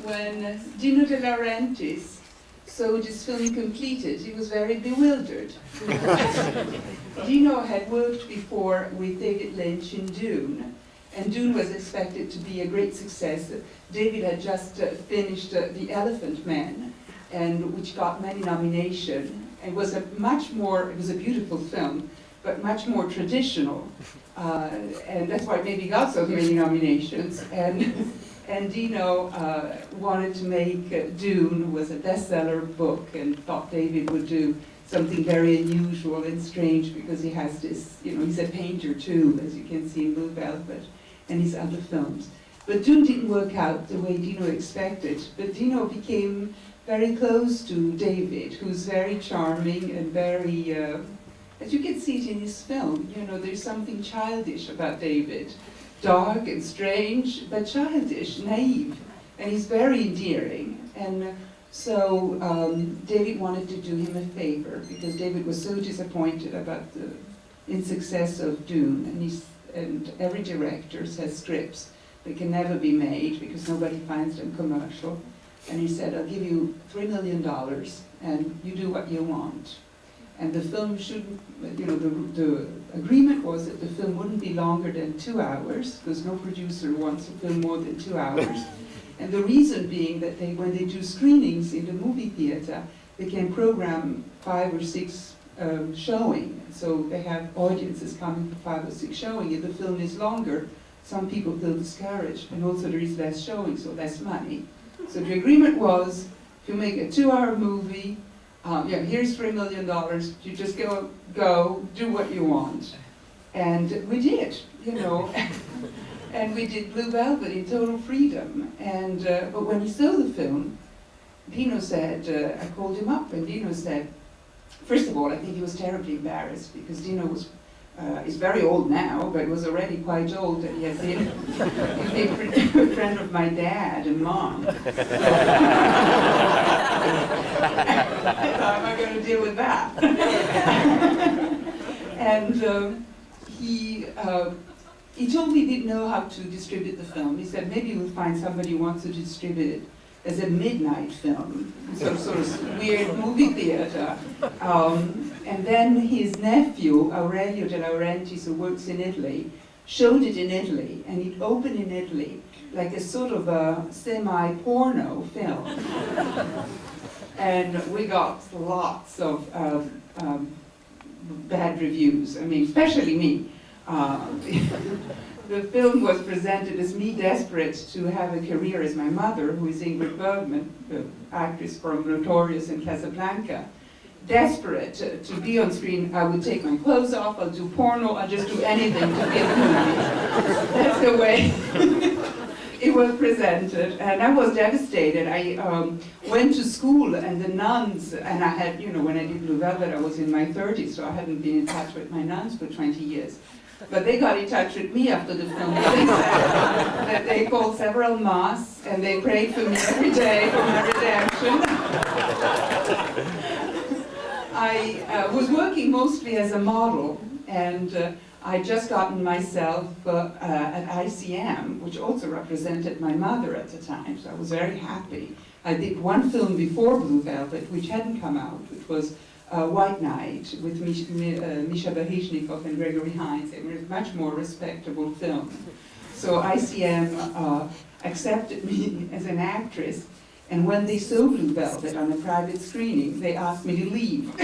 when Dino De Laurentiis saw this film completed, he was very bewildered. Dino had worked before with David Lynch in Dune, and Dune was expected to be a great success. David had just finished The Elephant Man, and which got many nominations. It was it was a beautiful film, but much more traditional, and that's why maybe got so many nominations. And Dino wanted to make Dune, was a bestseller book, and thought David would do something very unusual and strange because he has this, he's a painter too, as you can see in Blue Velvet and his other films. But Dune didn't work out the way Dino expected, but Dino became very close to David, who's very charming and very, as you can see it in his film, there's something childish about David. Dark and strange, but childish, naive, and he's very endearing. And so David wanted to do him a favor because David was so disappointed about the insuccess of Dune, and every director says scripts that can never be made because nobody finds them commercial. And he said, I'll give you $3 million and you do what you want. And the film shouldn't, the agreement was that the film wouldn't be longer than 2 hours, because no producer wants a film more than 2 hours. And the reason being that when they do screenings in the movie theater, they can program 5 or 6 showing. So they have audiences coming for 5 or 6 showing. If the film is longer, some people feel discouraged, and also there is less showing, so less money. So the agreement was, if you make a 2-hour movie, here's $3 million, you just go, do what you want. And we did, and we did Blue Velvet in total freedom. And but when he saw the film, Dino said, I called him up, and Dino said, first of all, I think he was terribly embarrassed, because Dino is very old now, but was already quite old, and he had been a friend of my dad and mom. How am I going to deal with that? And he told me he didn't know how to distribute the film. He said, maybe we'll find somebody who wants to distribute it as a midnight film, some sort of weird movie theater. And then his nephew, Aurelio De Laurentiis, who works in Italy, showed it in Italy, and it opened in Italy like a sort of a semi-porno film. And we got lots of bad reviews, especially me. The film was presented as me desperate to have a career as my mother, who is Ingrid Bergman, the actress from Notorious and Casablanca. Desperate to be on screen, I would take my clothes off, I'll do porno, I'll just do anything to be in the movie. That's the way it was presented, and I was devastated. I went to school, and the nuns, and I had, when I did Blue Velvet, I was in my 30s, so I hadn't been in touch with my nuns for 20 years. But they got in touch with me after the film. They said that they called several mass, and they prayed for me every day for my redemption. I was working mostly as a model, and I'd just gotten myself at ICM, which also represented my mother at the time, so I was very happy. I did one film before Blue Velvet, which hadn't come out, which was White Night, with Misha Baryshnikov and Gregory Hines. It was a much more respectable film. So ICM accepted me as an actress, and when they saw Blue Velvet on a private screening, they asked me to leave.